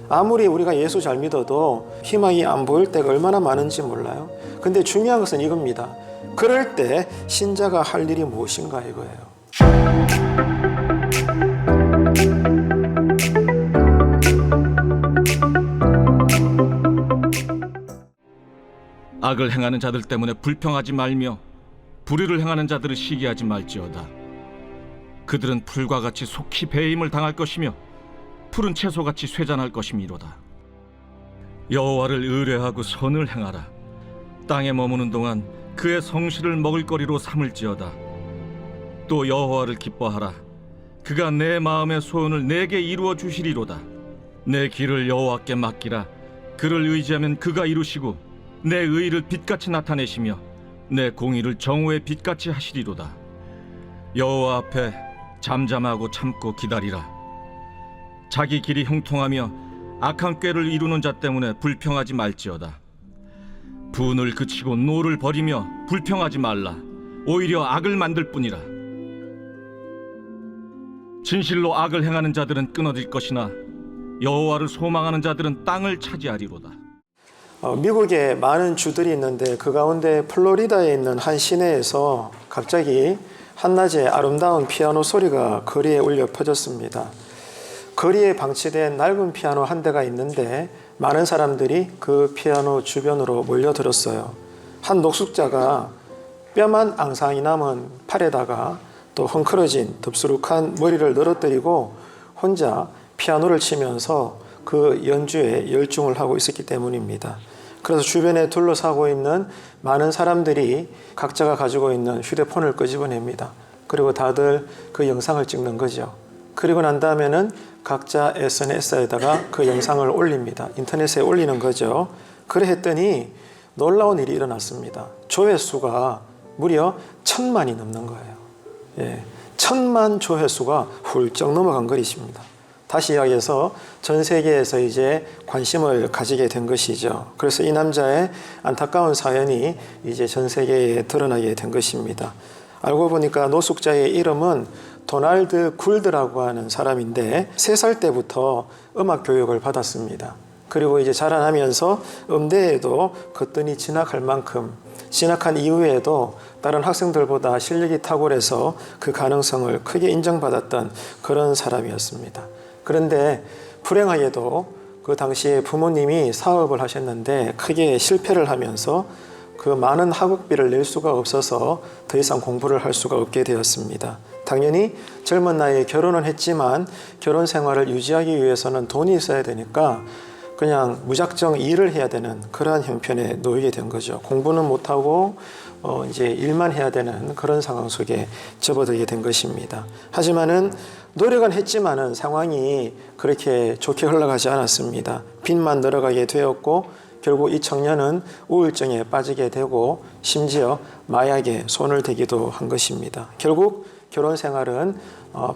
아무리 우리가 예수 잘 믿어도 희망이 안 보일 때가 얼마나 많은지 몰라요. 근데 중요한 것은 이겁니다. 그럴 때 신자가 할 일이 무엇인가 이거예요. 악을 행하는 자들 때문에 불평하지 말며 불의를 행하는 자들을 시기하지 말지어다. 그들은 풀과 같이 속히 배임을 당할 것이며 푸른 채소같이 쇠잔할 것이미로다. 여호와를 의뢰하고 선을 행하라. 땅에 머무는 동안 그의 성실을 먹을거리로 삼을지어다. 또 여호와를 기뻐하라. 그가 내 마음의 소원을 내게 이루어 주시리로다. 내 길을 여호와께 맡기라. 그를 의지하면 그가 이루시고 내 의를 빛같이 나타내시며 내 공의를 정오의 빛같이 하시리로다. 여호와 앞에 잠잠하고 참고 기다리라. 자기 길이 형통하며 악한 꾀를 이루는 자 때문에 불평하지 말지어다. 분을 그치고 노를 버리며 불평하지 말라. 오히려 악을 만들 뿐이라. 진실로 악을 행하는 자들은 끊어질 것이나 여호와를 소망하는 자들은 땅을 차지하리로다. 미국에 많은 주들이 있는데 그 가운데 플로리다에 있는 한 시내에서 갑자기 한낮에 아름다운 피아노 소리가 거리에 울려 퍼졌습니다. 거리에 방치된 낡은 피아노 한 대가 있는데 많은 사람들이 그 피아노 주변으로 몰려들었어요. 한 노숙자가 뼈만 앙상이 남은 팔에다가 또 헝클어진 덥수룩한 머리를 늘어뜨리고 혼자 피아노를 치면서 그 연주에 열중을 하고 있었기 때문입니다. 그래서 주변에 둘러싸고 있는 많은 사람들이 각자가 가지고 있는 휴대폰을 끄집어냅니다. 그리고 다들 그 영상을 찍는 거죠. 그리고 난 다음에는 각자 SNS에다가 그 영상을 올립니다. 인터넷에 올리는 거죠. 그래 했더니 놀라운 일이 일어났습니다. 조회수가 무려 1000만이 넘는 거예요. 1000만 조회수가 훌쩍 넘어간 것입니다. 다시 이야기해서 전 세계에서 이제 관심을 가지게 된 것이죠. 그래서 이 남자의 안타까운 사연이 이제 전 세계에 드러나게 된 것입니다. 알고 보니까 노숙자의 이름은 도널드 굴드라고 하는 사람인데 3살 때부터 음악 교육을 받았습니다. 그리고 이제 자라나면서 음대에도 거뜬히 진학할 만큼 진학한 이후에도 다른 학생들보다 실력이 탁월해서 그 가능성을 크게 인정받았던 그런 사람이었습니다. 그런데 불행하게도 그 당시에 부모님이 사업을 하셨는데 크게 실패를 하면서 그 많은 학업비를 낼 수가 없어서 더 이상 공부를 할 수가 없게 되었습니다. 당연히 젊은 나이에 결혼은 했지만 결혼 생활을 유지하기 위해서는 돈이 있어야 되니까 그냥 무작정 일을 해야 되는 그러한 형편에 놓이게 된 거죠. 공부는 못하고 이제 일만 해야 되는 그런 상황 속에 접어들게 된 것입니다. 하지만은 노력은 했지만은 상황이 그렇게 좋게 흘러가지 않았습니다. 빚만 늘어가게 되었고 결국 이 청년은 우울증에 빠지게 되고 심지어 마약에 손을 대기도 한 것입니다. 결국 결혼 생활은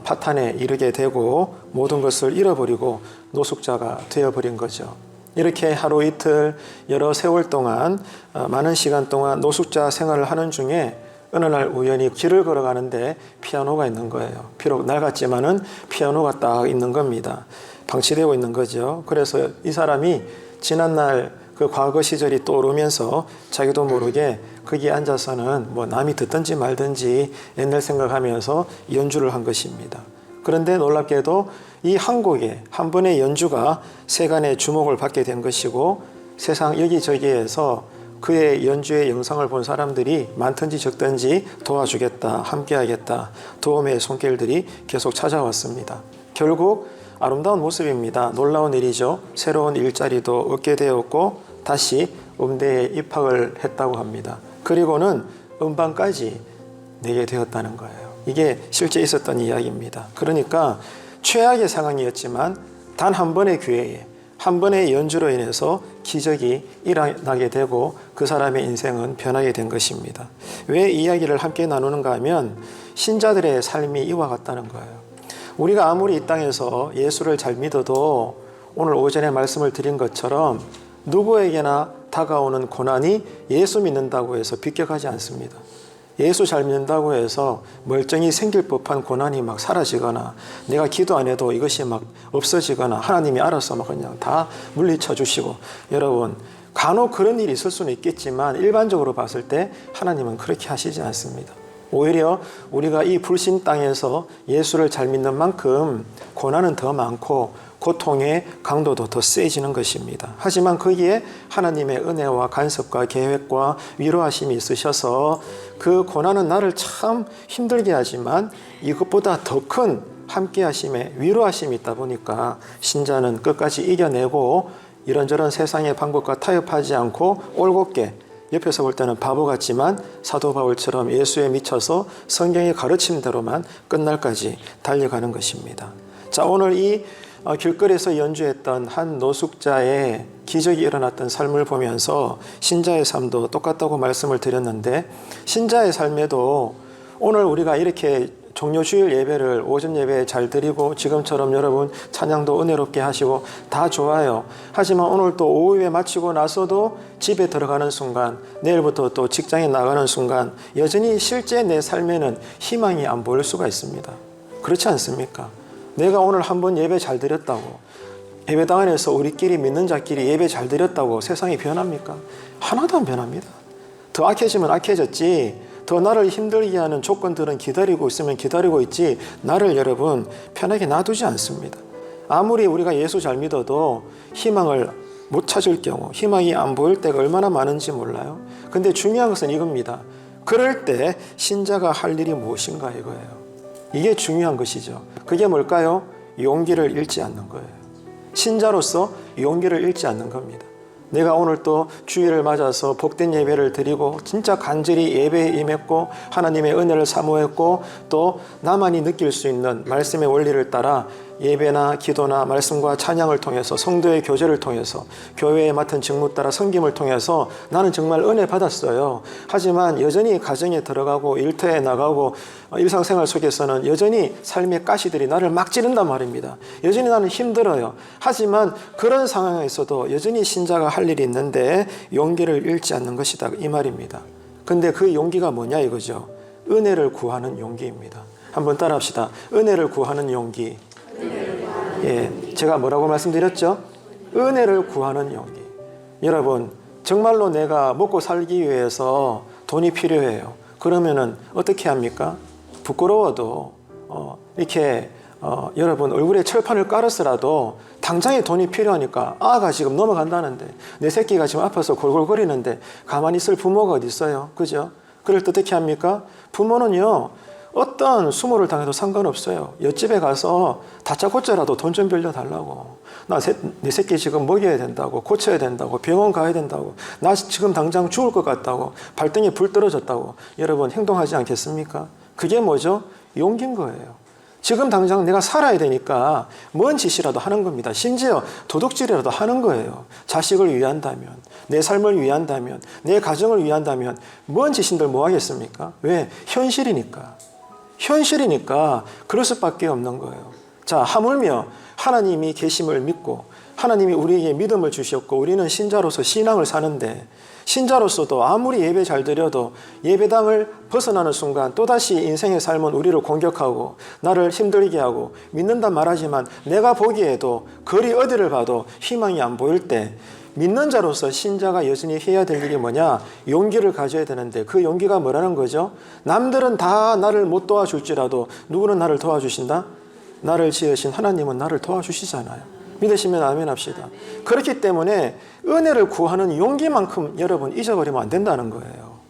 파탄에 이르게 되고 모든 것을 잃어버리고 노숙자가 되어버린 거죠. 이렇게 하루 이틀 여러 세월 동안 많은 시간 동안 노숙자 생활을 하는 중에 어느 날 우연히 길을 걸어가는데 피아노가 있는 거예요. 비록 낡았지만은 피아노가 딱 있는 겁니다. 방치되고 있는 거죠. 그래서 이 사람이 지난날 그 과거 시절이 떠오르면서 자기도 모르게 거기에 앉아서는 뭐 남이 듣든지 말든지 옛날 생각하면서 연주를 한 것입니다. 그런데 놀랍게도 이 한 곡의 한 번의 연주가 세간의 주목을 받게 된 것이고 세상 여기저기에서 그의 연주의 영상을 본 사람들이 많든지 적든지 도와주겠다, 함께하겠다, 도움의 손길들이 계속 찾아왔습니다. 결국 아름다운 모습입니다. 놀라운 일이죠. 새로운 일자리도 얻게 되었고 다시 음대에 입학을 했다고 합니다. 그리고는 음반까지 내게 되었다는 거예요. 이게 실제 있었던 이야기입니다. 그러니까 최악의 상황이었지만 단 한 번의 기회에 한 번의 연주로 인해서 기적이 일어나게 되고 그 사람의 인생은 변하게 된 것입니다. 왜 이 이야기를 함께 나누는가 하면 신자들의 삶이 이와 같다는 거예요. 우리가 아무리 이 땅에서 예수를 잘 믿어도 오늘 오전에 말씀을 드린 것처럼 누구에게나 다가오는 고난이 예수 믿는다고 해서 비껴가지 않습니다. 예수 잘 믿는다고 해서 멀쩡히 생길 법한 고난이 막 사라지거나 내가 기도 안 해도 이것이 막 없어지거나 하나님이 알아서 막 그냥 다 물리쳐 주시고, 여러분 간혹 그런 일이 있을 수는 있겠지만 일반적으로 봤을 때 하나님은 그렇게 하시지 않습니다. 오히려 우리가 이 불신 땅에서 예수를 잘 믿는 만큼 고난은 더 많고 고통의 강도도 더 세지는 것입니다. 하지만 거기에 하나님의 은혜와 간섭과 계획과 위로하심이 있으셔서 그 고난은 나를 참 힘들게 하지만 이것보다 더 큰 함께하심의 위로하심이 있다 보니까 신자는 끝까지 이겨내고 이런저런 세상의 방법과 타협하지 않고 올곧게, 옆에서 볼 때는 바보 같지만 사도 바울처럼 예수에 미쳐서 성경의 가르침대로만 끝날까지 달려가는 것입니다. 자, 오늘 이 길거리에서 연주했던 한 노숙자의 기적이 일어났던 삶을 보면서 신자의 삶도 똑같다고 말씀을 드렸는데, 신자의 삶에도 오늘 우리가 이렇게 종료 주일 예배를 오전 예배에 잘 드리고 지금처럼 여러분 찬양도 은혜롭게 하시고 다 좋아요. 하지만 오늘 또 오후 예배 마치고 나서도 집에 들어가는 순간, 내일부터 또 직장에 나가는 순간 여전히 실제 내 삶에는 희망이 안 보일 수가 있습니다. 그렇지 않습니까? 내가 오늘 한번 예배 잘 드렸다고, 예배당 안에서 우리끼리 믿는 자끼리 예배 잘 드렸다고 세상이 변합니까? 하나도 안 변합니다. 더 악해지면 악해졌지, 더 나를 힘들게 하는 조건들은 기다리고 있으면 기다리고 있지 나를 여러분 편하게 놔두지 않습니다. 아무리 우리가 예수 잘 믿어도 희망을 못 찾을 경우, 희망이 안 보일 때가 얼마나 많은지 몰라요. 근데 중요한 것은 이겁니다. 그럴 때 신자가 할 일이 무엇인가 이거예요. 이게 중요한 것이죠. 그게 뭘까요? 용기를 잃지 않는 거예요. 신자로서 용기를 잃지 않는 겁니다. 내가 오늘 또 주일을 맞아서 복된 예배를 드리고 진짜 간절히 예배에 임했고 하나님의 은혜를 사모했고 또 나만이 느낄 수 있는 말씀의 원리를 따라 예배나 기도나 말씀과 찬양을 통해서 성도의 교제를 통해서 교회에 맡은 직무 따라 섬김을 통해서 나는 정말 은혜 받았어요. 하지만 여전히 가정에 들어가고 일터에 나가고 일상생활 속에서는 여전히 삶의 가시들이 나를 막 찌른단 말입니다. 여전히 나는 힘들어요. 하지만 그런 상황에서도 여전히 신자가 할 일이 있는데 용기를 잃지 않는 것이다 이 말입니다. 근데 그 용기가 뭐냐 이거죠. 은혜를 구하는 용기입니다. 한번 따라합시다. 은혜를 구하는 용기. 예, 제가 뭐라고 말씀드렸죠? 은혜를 구하는 용기. 여러분, 정말로 내가 먹고 살기 위해서 돈이 필요해요. 그러면은 어떻게 합니까? 부끄러워도 이렇게 여러분 얼굴에 철판을 깔았으라도 당장에 돈이 필요하니까 아가 지금 넘어간다는데 내 새끼가 지금 아파서 골골거리는데 가만히 있을 부모가 어디 있어요? 그죠? 그럴 때 어떻게 합니까? 부모는요, 어떤 수모를 당해도 상관없어요. 옆집에 가서 다짜고짜라도 돈 좀 빌려달라고. 내 새끼 지금 먹여야 된다고, 고쳐야 된다고, 병원 가야 된다고, 나 지금 당장 죽을 것 같다고, 발등에 불 떨어졌다고 여러분 행동하지 않겠습니까? 그게 뭐죠? 용기인 거예요. 지금 당장 내가 살아야 되니까 뭔 짓이라도 하는 겁니다. 심지어 도둑질이라도 하는 거예요. 자식을 위한다면, 내 삶을 위한다면, 내 가정을 위한다면 뭔 짓인들 뭐 하겠습니까? 왜? 현실이니까. 현실이니까 그럴 수밖에 없는 거예요. 자, 하물며 하나님이 계심을 믿고 하나님이 우리에게 믿음을 주셨고 우리는 신자로서 신앙을 사는데, 신자로서도 아무리 예배 잘 드려도 예배당을 벗어나는 순간 또다시 인생의 삶은 우리를 공격하고 나를 힘들게 하고 믿는다 말하지만 내가 보기에도 거리 어디를 봐도 희망이 안 보일 때, 믿는 자로서 신자가 여전히 해야 될 일이 뭐냐? 용기를 가져야 되는데 그 용기가 뭐라는 거죠? 남들은 다 나를 못 도와줄지라도 누구는 나를 도와주신다? 나를 지으신 하나님은 나를 도와주시잖아요. 믿으시면 아멘 합시다. 그렇기 때문에 은혜를 구하는 용기만큼 여러분 잊어버리면 안 된다는 거예요.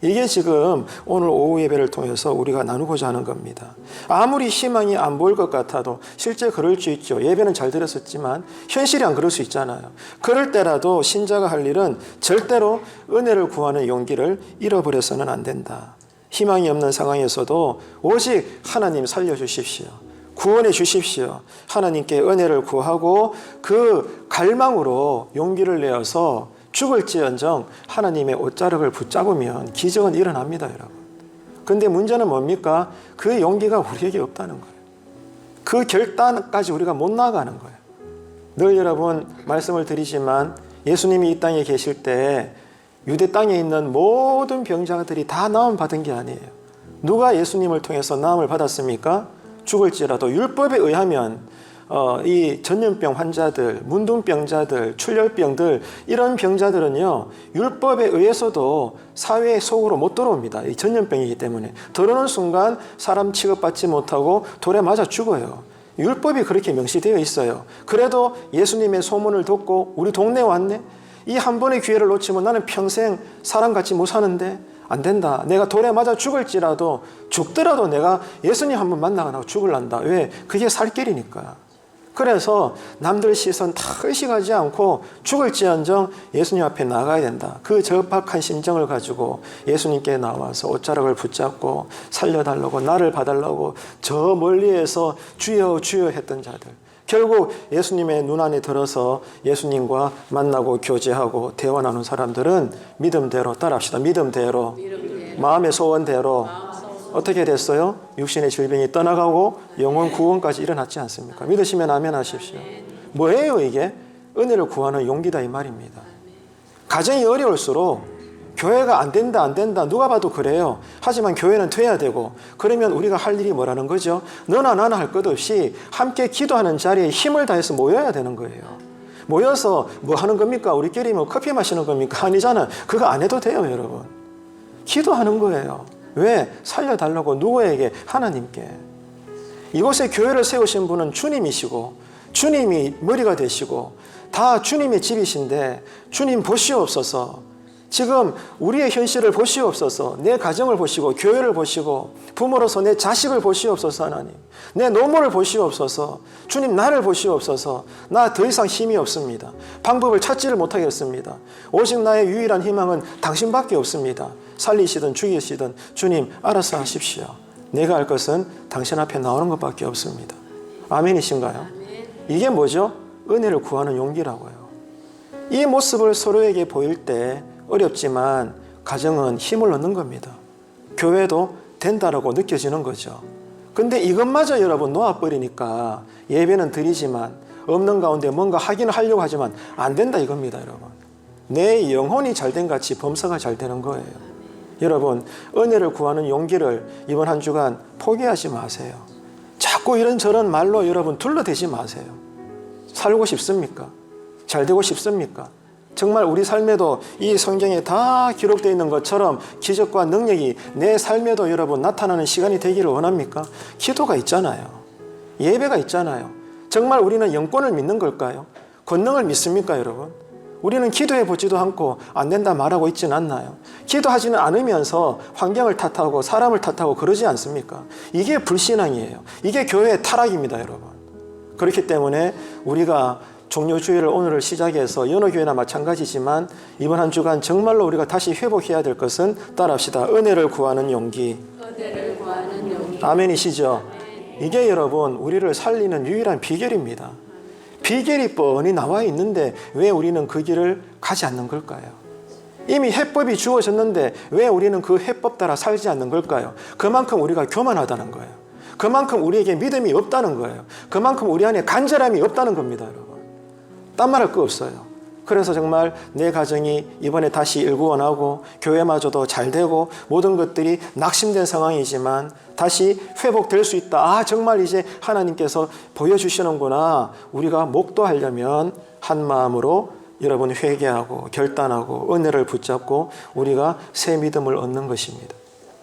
이게 지금 오늘 오후 예배를 통해서 우리가 나누고자 하는 겁니다. 아무리 희망이 안 보일 것 같아도 실제 그럴 수 있죠. 예배는 잘 드렸었지만 현실이 안 그럴 수 있잖아요. 그럴 때라도 신자가 할 일은 절대로 은혜를 구하는 용기를 잃어버려서는 안 된다. 희망이 없는 상황에서도 오직 하나님 살려주십시오. 구원해 주십시오. 하나님께 은혜를 구하고 그 갈망으로 용기를 내어서 죽을지언정 하나님의 옷자락을 붙잡으면 기적은 일어납니다, 여러분. 근데 문제는 뭡니까? 그 용기가 우리에게 없다는 거예요. 그 결단까지 우리가 못 나가는 거예요. 늘 여러분 말씀을 드리지만 예수님이 이 땅에 계실 때 유대 땅에 있는 모든 병자들이 다 나음 받은 게 아니에요. 누가 예수님을 통해서 나음을 받았습니까? 죽을지라도 율법에 의하면 이 전염병 환자들, 문둥병자들, 출혈병들 이런 병자들은요 율법에 의해서도 사회 속으로 못 들어옵니다. 이 전염병이기 때문에 들어오는 순간 사람 취급받지 못하고 돌에 맞아 죽어요. 율법이 그렇게 명시되어 있어요. 그래도 예수님의 소문을 듣고 우리 동네에 왔네. 이 한 번의 기회를 놓치면 나는 평생 사람같이 못 사는데 안 된다. 내가 돌에 맞아 죽을지라도 죽더라도 내가 예수님 한번 만나고 죽을란다. 왜? 그게 살 길이니까. 그래서 남들 시선 다 의식하지 않고 죽을지언정 예수님 앞에 나가야 된다. 그 절박한 심정을 가지고 예수님께 나와서 옷자락을 붙잡고 살려달라고 나를 봐달라고 저 멀리에서 주여 주여 했던 자들. 결국 예수님의 눈 안에 들어서 예수님과 만나고 교제하고 대화 나눈 사람들은 믿음대로 따라합시다. 믿음대로 마음의 소원대로 어떻게 됐어요? 육신의 질병이 떠나가고 영혼 구원까지 일어났지 않습니까? 믿으시면 아멘 하십시오. 뭐예요 이게? 은혜를 구하는 용기다 이 말입니다. 가정이 어려울수록 교회가 안 된다 누가 봐도 그래요. 하지만 교회는 돼야 되고 그러면 우리가 할 일이 뭐라는 거죠? 너나 나나 할 것 없이 함께 기도하는 자리에 힘을 다해서 모여야 되는 거예요. 모여서 뭐 하는 겁니까? 우리끼리 뭐 커피 마시는 겁니까? 아니잖아요. 그거 안 해도 돼요 여러분. 기도하는 거예요. 왜? 살려달라고. 누구에게? 하나님께. 이곳에 교회를 세우신 분은 주님이시고 주님이 머리가 되시고 다 주님의 집이신데 주님 보시옵소서. 지금 우리의 현실을 보시옵소서. 내 가정을 보시고 교회를 보시고 부모로서 내 자식을 보시옵소서. 하나님 내 노모를 보시옵소서. 주님 나를 보시옵소서. 나 더 이상 힘이 없습니다. 방법을 찾지를 못하겠습니다. 오직 나의 유일한 희망은 당신밖에 없습니다. 살리시든 죽이시든 주님 알아서 하십시오. 내가 할 것은 당신 앞에 나오는 것밖에 없습니다. 아멘이신가요? 이게 뭐죠? 은혜를 구하는 용기라고요. 이 모습을 서로에게 보일 때 어렵지만 가정은 힘을 얻는 겁니다. 교회도 된다라고 느껴지는 거죠. 근데 이것마저 여러분 놓아버리니까 예배는 드리지만 없는 가운데 뭔가 하기는 하려고 하지만 안 된다 이겁니다. 여러분 내 영혼이 잘된 같이 범사가 잘 되는 거예요. 여러분 은혜를 구하는 용기를 이번 한 주간 포기하지 마세요. 자꾸 이런저런 말로 여러분 둘러대지 마세요. 살고 싶습니까? 잘 되고 싶습니까? 정말 우리 삶에도 이 성경에 다 기록되어 있는 것처럼 기적과 능력이 내 삶에도 여러분 나타나는 시간이 되기를 원합니까? 기도가 있잖아요. 예배가 있잖아요. 정말 우리는 영권을 믿는 걸까요? 권능을 믿습니까 여러분? 우리는 기도해 보지도 않고 안 된다 말하고 있지는 않나요? 기도하지는 않으면서 환경을 탓하고 사람을 탓하고 그러지 않습니까? 이게 불신앙이에요. 이게 교회의 타락입니다 여러분. 그렇기 때문에 우리가 종료주일을 오늘을 시작해서 여느 교회나 마찬가지지만 이번 한 주간 정말로 우리가 다시 회복해야 될 것은 따라합시다. 은혜를 구하는 용기. 은혜를 구하는 용기. 아멘이시죠? 이게 여러분 우리를 살리는 유일한 비결입니다. 비결이 뻔히 나와 있는데 왜 우리는 그 길을 가지 않는 걸까요? 이미 해법이 주어졌는데 왜 우리는 그 해법 따라 살지 않는 걸까요? 그만큼 우리가 교만하다는 거예요. 그만큼 우리에게 믿음이 없다는 거예요. 그만큼 우리 안에 간절함이 없다는 겁니다 여러분. 딴 말 할 거 없어요. 그래서 정말 내 가정이 이번에 다시 일구원하고 교회마저도 잘 되고 모든 것들이 낙심된 상황이지만 다시 회복될 수 있다. 아 정말 이제 하나님께서 보여주시는구나. 우리가 목도하려면 한 마음으로 여러분 회개하고 결단하고 은혜를 붙잡고 우리가 새 믿음을 얻는 것입니다.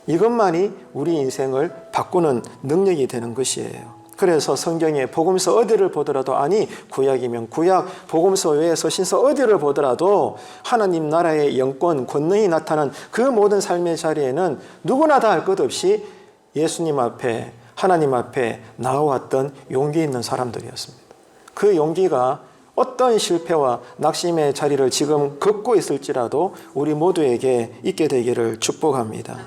이것만이 우리 인생을 바꾸는 능력이 되는 것이에요. 그래서 성경에 복음서 어디를 보더라도 아니 구약이면 구약, 복음서 외에 서신서 어디를 보더라도 하나님 나라의 영권, 권능이 나타난 그 모든 삶의 자리에는 누구나 다 할 것 없이 예수님 앞에 하나님 앞에 나와왔던 용기 있는 사람들이었습니다. 그 용기가 어떤 실패와 낙심의 자리를 지금 걷고 있을지라도 우리 모두에게 있게 되기를 축복합니다.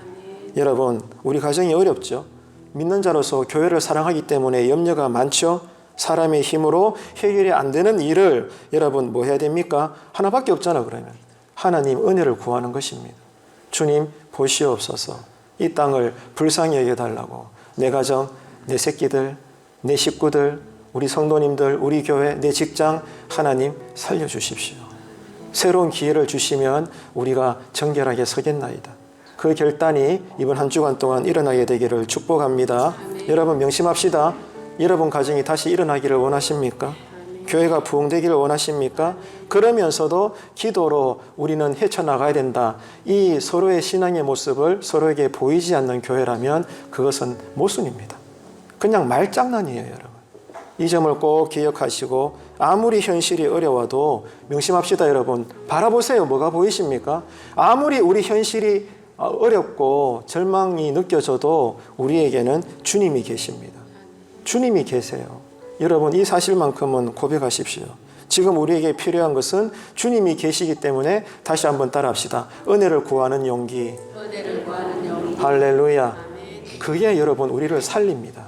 여러분 우리 가정이 어렵죠? 믿는 자로서 교회를 사랑하기 때문에 염려가 많죠. 사람의 힘으로 해결이 안 되는 일을 여러분 뭐 해야 됩니까? 하나밖에 없잖아. 그러면 하나님 은혜를 구하는 것입니다. 주님 보시옵소서. 이 땅을 불쌍히 여겨달라고 내 가정, 내 새끼들, 내 식구들, 우리 성도님들, 우리 교회, 내 직장 하나님 살려주십시오. 새로운 기회를 주시면 우리가 정결하게 서겠나이다. 그 결단이 이번 한 주간 동안 일어나게 되기를 축복합니다. 여러분 명심합시다. 여러분 가정이 다시 일어나기를 원하십니까? 교회가 부흥되기를 원하십니까? 그러면서도 기도로 우리는 헤쳐나가야 된다. 이 서로의 신앙의 모습을 서로에게 보이지 않는 교회라면 그것은 모순입니다. 그냥 말장난이에요, 여러분. 이 점을 꼭 기억하시고 아무리 현실이 어려워도 명심합시다, 여러분. 바라보세요. 뭐가 보이십니까? 아무리 우리 현실이 어렵고 절망이 느껴져도 우리에게는 주님이 계십니다. 주님이 계세요. 여러분 이 사실만큼은 고백하십시오. 지금 우리에게 필요한 것은 주님이 계시기 때문에 다시 한번 따라합시다. 은혜를 구하는 용기. 은혜를 구하는 용기. 할렐루야. 아멘. 그게 여러분 우리를 살립니다.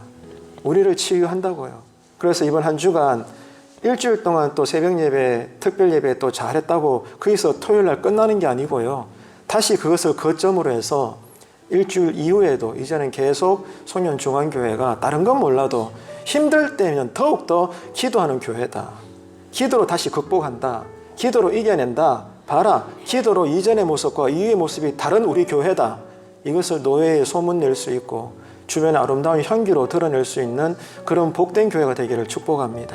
우리를 치유한다고요. 그래서 이번 한 주간 일주일 동안 또 새벽 예배, 특별 예배 또 잘했다고 거기서 토요일 날 끝나는 게 아니고요. 다시 그것을 거점으로 해서 일주일 이후에도 이제는 계속 송년중앙교회가 다른 건 몰라도 힘들 때면 더욱더 기도하는 교회다. 기도로 다시 극복한다. 기도로 이겨낸다. 봐라. 기도로 이전의 모습과 이후의 모습이 다른 우리 교회다. 이것을 노회에 소문낼 수 있고 주변의 아름다운 향기로 드러낼 수 있는 그런 복된 교회가 되기를 축복합니다.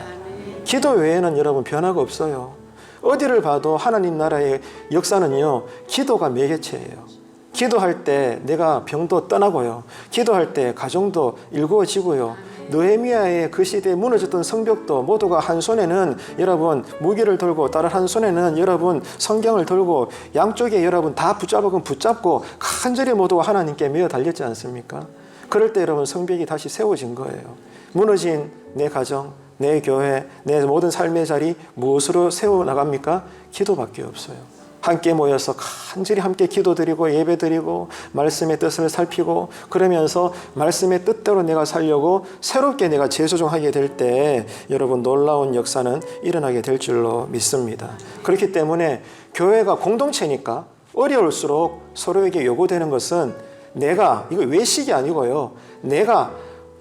기도 외에는 여러분 변화가 없어요. 어디를 봐도 하나님 나라의 역사는요. 기도가 매개체예요. 기도할 때 내가 병도 떠나고요. 기도할 때 가정도 일구어지고요. 느헤미야의 그 시대에 무너졌던 성벽도 모두가 한 손에는 여러분 무기를 들고 다른 한 손에는 여러분 성경을 들고 양쪽에 여러분 다 붙잡고 간절히 모두가 하나님께 매어 달렸지 않습니까? 그럴 때 여러분 성벽이 다시 세워진 거예요. 무너진 내 가정, 내 교회, 내 모든 삶의 자리 무엇으로 세워나갑니까? 기도밖에 없어요. 함께 모여서 간절히 함께 기도드리고 예배드리고 말씀의 뜻을 살피고 그러면서 말씀의 뜻대로 내가 살려고 새롭게 내가 재조정하게 될 때 여러분 놀라운 역사는 일어나게 될 줄로 믿습니다. 그렇기 때문에 교회가 공동체니까 어려울수록 서로에게 요구되는 것은 내가 이거 외식이 아니고요. 내가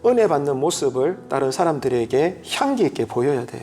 은혜 받는 모습을 다른 사람들에게 향기 있게 보여야 돼요.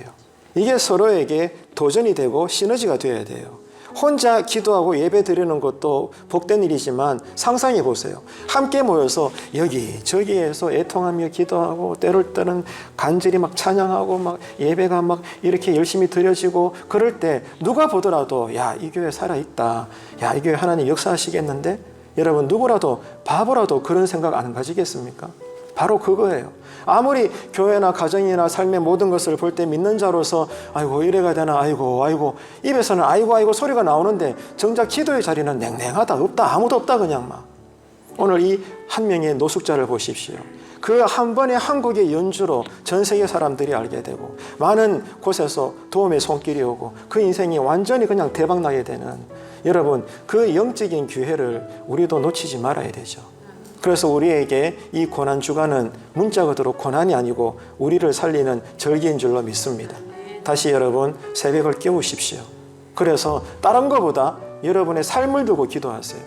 이게 서로에게 도전이 되고 시너지가 되어야 돼요. 혼자 기도하고 예배 드리는 것도 복된 일이지만 상상해 보세요. 함께 모여서 여기저기에서 애통하며 기도하고 때를 때는 간절히 막 찬양하고 막 예배가 막 이렇게 열심히 드려지고 그럴 때 누가 보더라도 야, 이 교회 살아있다. 야, 이 교회 하나님 역사하시겠는데? 여러분 누구라도 바보라도 그런 생각 안 가지겠습니까? 바로 그거예요. 아무리 교회나 가정이나 삶의 모든 것을 볼 때 믿는 자로서 아이고 이래가 되나 아이고 입에서는 아이고 소리가 나오는데 정작 기도의 자리는 냉랭하다 없다 아무도 없다 그냥 막. 오늘 이 한 명의 노숙자를 보십시오. 그 한 번의 한국의 연주로 전 세계 사람들이 알게 되고 많은 곳에서 도움의 손길이 오고 그 인생이 완전히 그냥 대박나게 되는 여러분 그 영적인 기회를 우리도 놓치지 말아야 되죠. 그래서 우리에게 이 고난주간은 문자 그대로 고난이 아니고 우리를 살리는 절기인 줄로 믿습니다. 다시 여러분 새벽을 깨우십시오. 그래서 다른 것보다 여러분의 삶을 두고 기도하세요.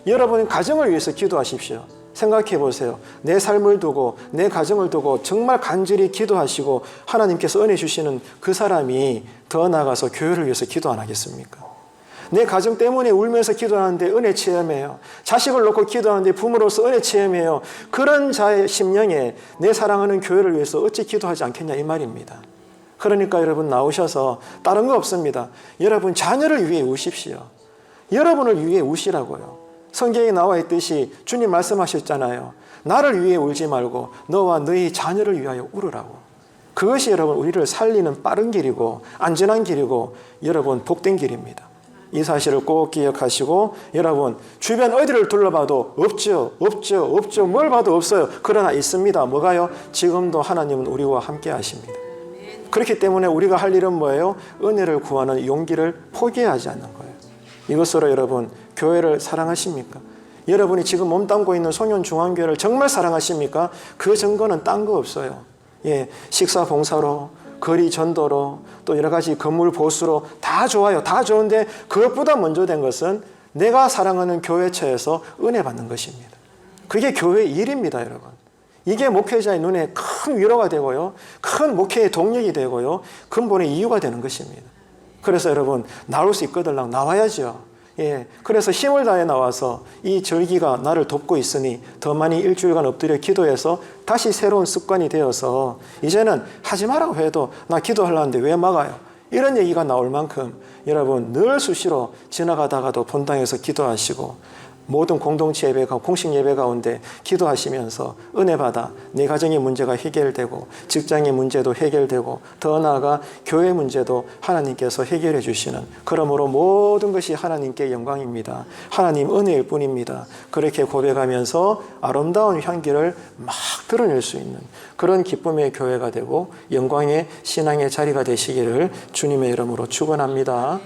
여러분의 가정을 위해서 기도하십시오. 생각해 보세요. 내 삶을 두고 내 가정을 두고 정말 간절히 기도하시고 하나님께서 은혜 주시는 그 사람이 더 나아가서 교회를 위해서 기도 안 하겠습니까? 내 가정 때문에 울면서 기도하는데 은혜 체험해요. 자식을 놓고 기도하는데 부모로서 은혜 체험해요. 그런 자의 심령에 내 사랑하는 교회를 위해서 어찌 기도하지 않겠냐 이 말입니다. 그러니까 여러분 나오셔서 다른 거 없습니다. 여러분 자녀를 위해 우십시오. 여러분을 위해 우시라고요. 성경에 나와 있듯이 주님 말씀하셨잖아요. 나를 위해 울지 말고 너와 너희 자녀를 위하여 울으라고. 그것이 여러분 우리를 살리는 빠른 길이고 안전한 길이고 여러분 복된 길입니다. 이 사실을 꼭 기억하시고 여러분 주변 어디를 둘러봐도 없죠. 뭘 봐도 없어요. 그러나 있습니다. 뭐가요? 지금도 하나님은 우리와 함께 하십니다. 그렇기 때문에 우리가 할 일은 뭐예요? 은혜를 구하는 용기를 포기하지 않는 거예요. 이것으로 여러분 교회를 사랑하십니까? 여러분이 지금 몸담고 있는 송년중앙교회를 정말 사랑하십니까? 그 증거는 딴 거 없어요. 식사 봉사로 거리 전도로 또 여러 가지 건물 보수로 다 좋아요. 다 좋은데 그것보다 먼저 된 것은 내가 사랑하는 교회처에서 은혜 받는 것입니다. 그게 교회의 일입니다, 여러분. 이게 목회자의 눈에 큰 위로가 되고요. 큰 목회의 동력이 되고요. 근본의 이유가 되는 것입니다. 그래서 여러분 나올 수 있거들랑 나와야죠. 예, 그래서 힘을 다해 나와서 이 절기가 나를 돕고 있으니 더 많이 일주일간 엎드려 기도해서 다시 새로운 습관이 되어서 이제는 하지 말라고 해도 나 기도하려는데 왜 막아요? 이런 얘기가 나올 만큼 여러분 늘 수시로 지나가다가도 본당에서 기도하시고 모든 공동체 예배가 공식 예배 가운데 기도하시면서 은혜 받아 내 가정의 문제가 해결되고 직장의 문제도 해결되고 더 나아가 교회 문제도 하나님께서 해결해 주시는, 그러므로 모든 것이 하나님께 영광입니다. 하나님 은혜일 뿐입니다. 그렇게 고백하면서 아름다운 향기를 막 드러낼 수 있는 그런 기쁨의 교회가 되고 영광의 신앙의 자리가 되시기를 주님의 이름으로 축원합니다.